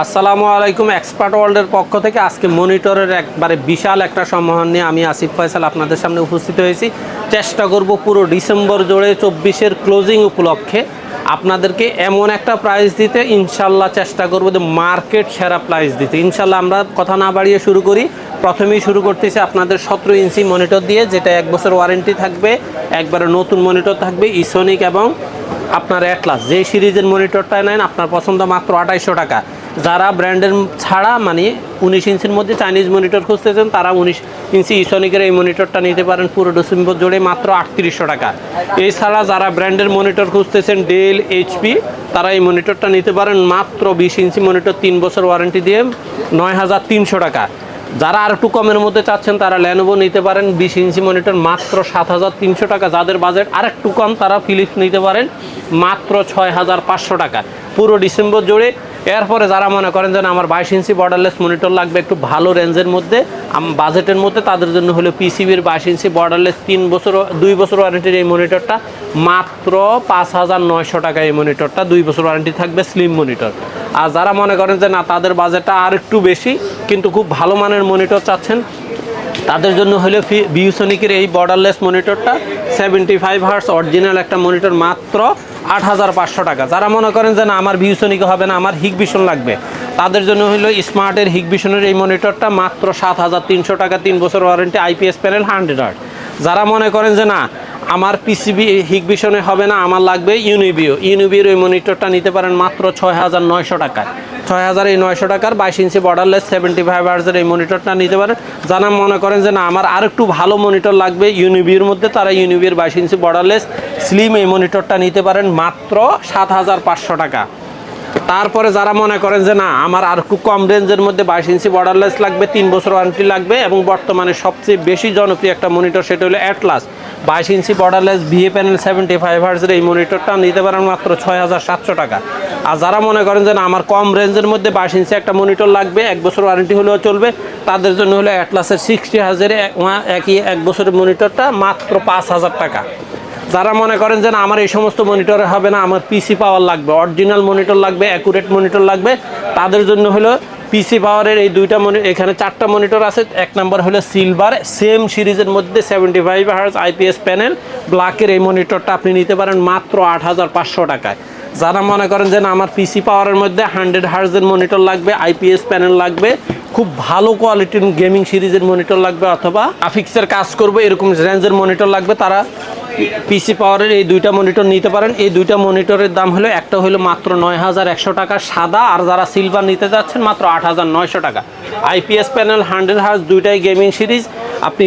আসসালামু আলাইকুম। এক্সপার্ট ওয়ার্ল্ডের পক্ষ থেকে আজকে মনিটরের একবারে বিশাল একটা সমাহার নিয়ে আমি আসিফ ফয়সাল আপনাদের সামনে উপস্থিত হয়েছি। চেষ্টা করব পুরো ডিসেম্বর জুড়ে 24-এর ক্লোজিং উপলক্ষে আপনাদেরকে এমন একটা প্রাইস দিতে, ইনশাল্লাহ চেষ্টা করব যে মার্কেট সেরা প্রাইস দিতে। ইনশাল্লাহ আমরা কথা না বাড়িয়ে শুরু করি। প্রথমেই শুরু করতেছি আপনাদের 17 ইঞ্চি মনিটর দিয়ে, যেটা 1 বছর ওয়ারেন্টি থাকবে, একবারে নতুন মনিটর থাকবে ইসোনিক এবং আপনার অ্যাটলাস। যে সিরিজের মনিটরটা নেন আপনার পছন্দ, মাত্র 2800 টাকা। যারা ব্র্যান্ডের ছাড়া মানে 19 ইঞ্চির মধ্যে চাইনিজ মনিটর খুঁজতেছেন তারা 19 ইঞ্চি ইসোনিকের এই মনিটরটা নিতে পারেন পুরো ডিসেম্বর জুড়ে মাত্র 3800 টাকা। এছাড়া যারা ব্র্যান্ডের মনিটর খুঁজতেছেন ডেল, এইচপি, তারা এই মনিটরটা নিতে পারেন মাত্র 20 ইঞ্চি মনিটর 3 বছর ওয়ারেন্টি দিয়ে 9300 টাকা। যারা আর একটু কমের মধ্যে চাচ্ছেন তারা ল্যানোভো নিতে পারেন 20 ইঞ্চি মনিটর মাত্র 7300 টাকা। যাদের বাজেট আর একটু কম তারা ফিলিপস নিতে পারেন মাত্র 6500 টাকা পুরো ডিসেম্বর জুড়ে। এরপরে যারা মনে করেন যে আমার 22 ইঞ্চি বর্ডারলেস মনিটর লাগবে একটু ভালো রেঞ্জের মধ্যে, বাজেটের মধ্যে, তাদের জন্য হলো পিসিবির 22 ইঞ্চি বর্ডারলেস 2 বছর ওয়ারেন্টির এই মনিটরটা মাত্র 5900 টাকা। এই মনিটরটা 2 বছর ওয়ারেন্টি থাকবে, স্লিম মনিটর। আর যারা মনে করেন যে না তাদের বাজেটটা আর একটু বেশি কিন্তু খুব ভালো মানের মনিটর চাচ্ছেন, তাদের জন্য হলো ভিউসনিকের এই বর্ডারলেস মনিটরটা 75 হার্টস অরিজিনাল একটা মনিটর মাত্র 8500 টাকা। যারা মনে করেন যে না আমার ভিউসনিক হবে না, আমার হিগভিশন লাগবে, তাদের জন্য হলো স্মার্টের হিগভিশনের এই মনিটরটা মাত্র 7300 টাকা, 3 বছর ওয়ারেন্টি, আইপিএস প্যানেল 100 হার্টজ। যারা মনে করেন যে না আমার পিসিবি হিগভিশনে হবে না, আমার লাগবে ইউনিবিওর এই মনিটরটা নিতে পারেন মাত্র 6900 টাকায়। 6900 টাকার 22 ইঞ্চি বর্ডারলেস 75 হার্টজের এই মনিটরটা নিতে পারেন। যারা মনে করেন যে না আমার আর একটু ভালো মনিটর লাগবে ইউনিবিওর মধ্যে, তারা ইউনিবিওর 22 ইঞ্চি বর্ডারলেস স্লিম এই মনিটরটা নিতে পারেন মাত্র 7500 টাকা। তারপরে যারা মনে করেন যে না আমার আর একটু কম রেঞ্জের মধ্যে 22 ইঞ্চি বর্ডারলেস লাগবে, 3 বছর ওয়ারেন্টি লাগবে এবং বর্তমানে সবচেয়ে বেশি জনপ্রিয় একটা মনিটর, সেটা হলো অ্যাটলাস 22 ইঞ্চি বর্ডারলেস ভিএ প্যানেল 75 হার্টজের এই মনিটরটা নিতে পারেন মাত্র 6700 টাকা। আর যারা মনে করেন যে না আমার কম রেঞ্জের মধ্যে 22 ইঞ্চি একটা মনিটর লাগবে, 1 বছর ওয়ারেন্টি হলেও চলবে, তাদের জন্য হলো অ্যাটলাসের 60 হার্টজের একই 1 বছরের মনিটরটা মাত্র 5000 টাকা। যারা মনে করেন যে না আমার এই সমস্ত মনিটরে হবে না, আমার পিসি পাওয়ার লাগবে, অরিজিনাল মনিটর লাগবে, অ্যাকুরেট মনিটর লাগবে, তাদের জন্য হলো পিসি পাওয়ারের এই দুইটা এখানে 4টা মনিটর আছে। 1 নম্বর হলো সিলভার, সেম সিরিজের মধ্যে 75 হার্টজ আইপিএস প্যানেল ব্ল্যাকের এই মনিটরটা আপনি নিতে পারেন মাত্র 8500 টাকায়। যারা মনে করেন যে না আমার পিসি পাওয়ারের মধ্যে 100 হার্টজের মনিটর লাগবে, আইপিএস প্যানেল লাগবে, খুব ভালো কোয়ালিটির গেমিং সিরিজের মনিটর লাগবে অথবা গ্রাফিক্সের কাজ করবে এরকম রেঞ্জের মনিটর লাগবে, তারা পিসি পাওয়ারের এই দুইটা মনিটর নিতে পারেন। এই দুইটা মনিটরের দাম হলো একটা হলো মাত্র 9100 টাকা সাদা, আর যারা সিলভার নিতে যাচ্ছেন মাত্র 8900 টাকা। আইপিএস প্যানেল 100 হার্টজ, দুইটাই গেমিং সিরিজ, আপনি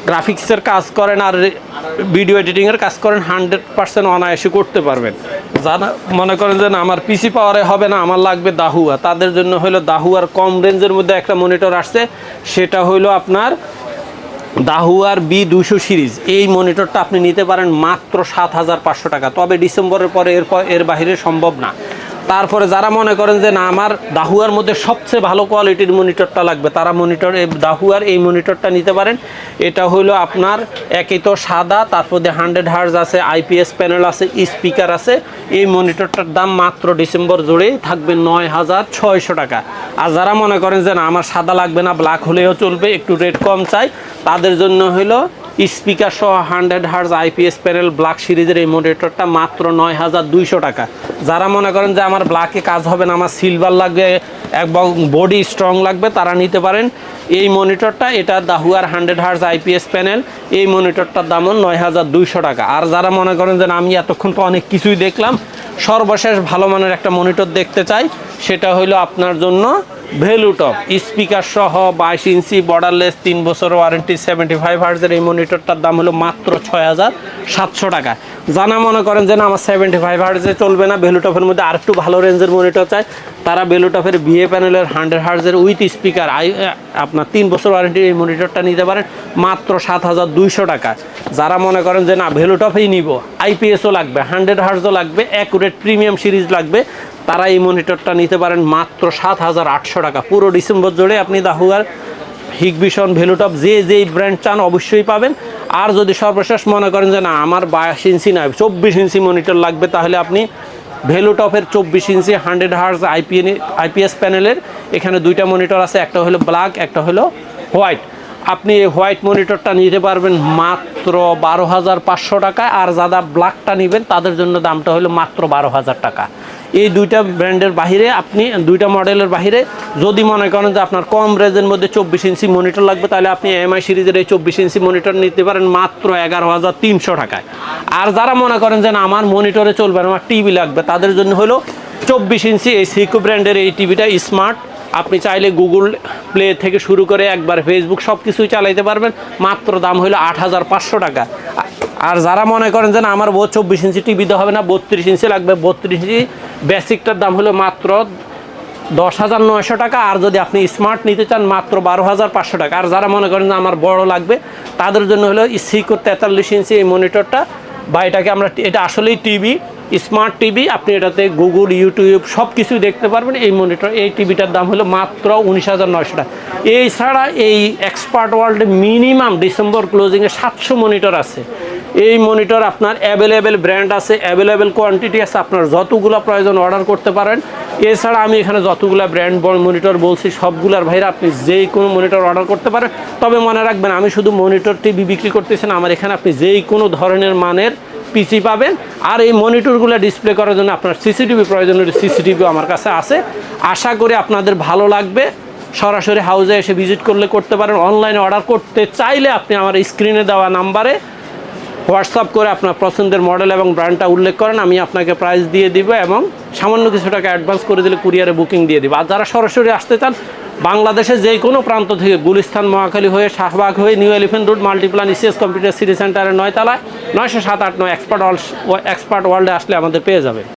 গ্রাফিক্সের কাজ করেন আর ভিডিও এডিটিংয়ের কাজ করেন 100% অনায়াসে করতে পারবেন। যারা মনে করেন যে না আমার পিসি পাওয়ারে হবে না, আমার লাগবে দাহুয়া, তাদের জন্য হলো দাহুয়ার কম রেঞ্জের মধ্যে একটা মনিটর আসছে, সেটা হলো আপনার দাহুয়ার B200 সিরিজ। এই মনিটরটা আপনি নিতে পারেন মাত্র 7500 টাকা, তবে ডিসেম্বরের পরে এর বাইরে সম্ভব না। তারপরে যারা মনে করেন যে না আমার দাহুয়ার মধ্যে সবচেয়ে ভালো কোয়ালিটির মনিটরটা লাগবে, তারা দাহুয়ার এই মনিটরটা নিতে পারেন। এটা হলো আপনার একই তো সাদা, তারপর 100 হার্টজ আছে, আইপিএস প্যানেল আছে, স্পিকার আছে। এই মনিটরটার দাম মাত্র ডিসেম্বর জুড়েই থাকবে 9600 টাকা। আর যারা মনে করেন যে না আমার সাদা লাগবে না, ব্ল্যাক হলেও চলবে, একটু রেট কম চাই, তাদের জন্য হলো স্পিকার সহ 100 হার্টজ আইপিএস প্যানেল ব্ল্যাক সিরিজের এই মনিটরটা মাত্র 9200 টাকা। যারা মনে করেন যে আমার ব্ল্যাকে কাজ হবে না, আমার সিলভার লাগবে এবং বডি স্ট্রং লাগবে, তারা নিতে পারেন এই মনিটরটা। এটা দাহুয়ার 100 হার্টজ আইপিএস প্যানেল, এই মনিটরটার দামও 9200 টাকা। আর যারা মনে করেন যে আমি এতক্ষণ তো অনেক কিছুই দেখলাম, সর্বশেষ ভালো মানের একটা মনিটর দেখতে চাই, সেটা হলো আপনার জন্য ভেলুটপ স্পিকার সহ 22 ইঞ্চি বর্ডারলেস 3 বছর ওয়ারেন্টি 75 হার্টজের এই মনিটরটার দাম হলো মাত্র 6700 টাকা। জানা মনে করেন যে না আমার 75 হার্টজে চলবে না, ভেলুটপের মধ্যে আর একটু ভালো রেঞ্জের মনিটর চাই, তারা ভেলুটপের ভিএ প্যানেলের 100 হার্টজের উইথ স্পিকার আপনার 3 বছর ওয়ারেন্টির এই মনিটরটা নিতে পারেন মাত্র 7200 টাকা। যারা মনে করেন যে না ভেলুটপেই নিব, আইপিএসও লাগবে, 100 হার্টজও লাগবে, অ্যাকুরেট প্রিমিয়াম সিরিজ লাগবে, তারা এই মনিটরটা নিতে পারেন মাত্র 7800 টাকা। পুরো ডিসেম্বর জুড়ে আপনি দাহুয়ার, হিগভিশন, ভেলুটপ যেই ব্র্যান্ড চান অবশ্যই পাবেন। আর যদি সর্বশেষ মনে করেন যে না আমার 22 ইঞ্চি নয় 24 ইঞ্চি মনিটর লাগবে, তাহলে আপনি ভেলুটপের 24 ইঞ্চি 100 হার্জ আইপিএস প্যানেলের। এখানে দুইটা মনিটর আছে, একটা হলো ব্ল্যাক, একটা হলো হোয়াইট। আপনি এই হোয়াইট মনিটরটা নিতে পারবেন মাত্র 12,500 টাকায়, আর যারা ব্ল্যাকটা নেবেন তাদের জন্য দামটা হলো মাত্র 12,000 টাকা। এই দুইটা ব্র্যান্ডের বাহিরে, আপনি দুইটা মডেলের বাহিরে যদি মনে করেন যে আপনার কম রেঞ্জের মধ্যে 24 ইঞ্চি মনিটর লাগবে, তাহলে আপনি এমআই সিরিজের এই 24 ইঞ্চি মনিটর নিতে পারেন মাত্র 11,300 টাকায়। আর যারা মনে করেন যে না আমার মনিটরে চলবে না, আমার টিভি লাগবে, তাদের জন্য হলো 24 ইঞ্চি এই সিকো ব্র্যান্ডের এই টিভিটা স্মার্ট। আপনি চাইলে গুগল প্লে থেকে শুরু করে একবার ফেসবুক সব কিছুই চালাইতে পারবেন। মাত্র দাম হলো 8,500 টাকা। আর যারা মনে করেন যে না আমার 24 ইঞ্চি টিভিতে হবে না, 32 ইঞ্চি লাগবে, 32 ইঞ্চি বেসিকটার দাম হলো মাত্র 10,900 টাকা। আর যদি আপনি স্মার্ট নিতে চান মাত্র 12,500 টাকা। আর যারা মনে করেন যে আমার বড় লাগবে, তাদের জন্য হলো সিকো 43 ইঞ্চি এই মনিটরটা, বা এটাকে আমরা, এটা আসলেই টিভি, স্মার্ট টিভি। আপনি এটাতে গুগল, ইউটিউব সব কিছুই দেখতে পারবেন। এই মনিটর, এই টিভিটার দাম হলো মাত্র 19,900 টাকা। এছাড়া এই এক্সপার্ট ওয়ার্ল্ডে মিনিমাম ডিসেম্বর ক্লোজিংয়ে 700 মনিটর আছে। এই মনিটর আপনার অ্যাভেলেবেল ব্র্যান্ড আছে, অ্যাভেলেবেল কোয়ান্টিটি আছে, আপনার যতগুলো প্রয়োজন অর্ডার করতে পারেন। এছাড়া আমি এখানে যতগুলো ব্র্যান্ড মনিটর বলছি সবগুলার ভাইরা আপনি যেই কোনো মনিটর অর্ডার করতে পারেন। তবে মনে রাখবেন, আমি শুধু মনিটর টিভি বিক্রি করতেছি না, আমার এখানে আপনি যেই কোনো ধরনের মানের পিসি পাবেন। আর এই মনিটরগুলো ডিসপ্লে করার জন্য আপনার সিসিটিভি প্রয়োজন, সিসিটিভিও আমার কাছে আছে। আশা করি আপনাদের ভালো লাগবে। সরাসরি হাউসে এসে ভিজিট করলে করতে পারেন। অনলাইনে অর্ডার করতে চাইলে আপনি আমার স্ক্রিনে দেওয়া নাম্বারে হোয়াটসঅ্যাপ করে আপনার পছন্দের মডেল এবং ব্র্যান্ডটা উল্লেখ করেন, আমি আপনাকে প্রাইস দিয়ে দিব এবং সামান্য কিছু টাকা অ্যাডভান্স করে দিলে কুরিয়ারে বুকিং দিয়ে দিব। আর যারা সরাসরি আসতে চান, বাংলাদেশের যে কোনো প্রান্ত থেকে, গুলিস্তান, মহাখালী হয়ে, শাহবাগ হয়ে, new elephant road, Multiplan ECS computer city সেন্টারের 9 তলায় 90789 এক্সপার্ট ওয়ার্ল্ডে আসলে আমাদের পেয়ে যাবে।